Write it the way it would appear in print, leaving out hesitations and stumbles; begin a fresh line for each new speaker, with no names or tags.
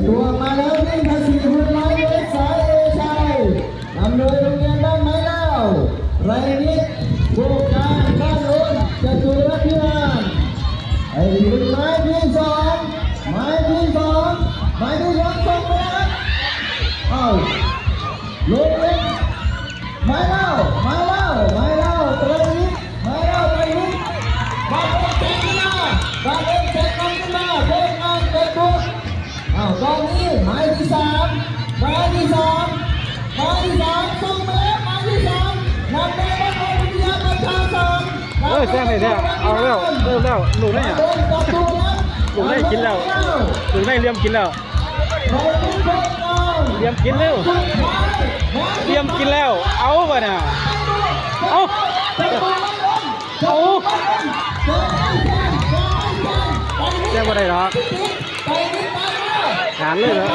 ตัวมาแล้วนี่ภาษีหุ่นไม้เล็กสายเอชัยนำโดยโรงเรียนบ้านไม้เล่าไรนิดโครงการบ้านลุ้นจตุรพิมานไอ้หุ่นไม้ที่สองไม้ที่สองไม้ที่สองส่งไปแล้วเอาลงเล็กไม้เล่าไม้เล่าไม้เล่าไรนิดไม้เล่าไรนิดบ้านเล็กเตะขึ้นมาบ้านเล็กเตะขึ้นมาเตะงานเตะบุกตอนนี้หมายที่สามหมายที่สามหมายที่สามส่งไปแล้วหมายที่สามนำไปแล้วโรงเรียนประชาชน
แซงเลยเนี่ยเอาแล้วเริ่มแล้วลูกได้อ่ะลูกได้กินแล้วลูกได้เลี้ยมกินแล้วเลี้ยมกินแล้วเลี้ยมกินแล้วเอาป่ะน่ะเอาแซงมาได้หรอหานเลยเหรอ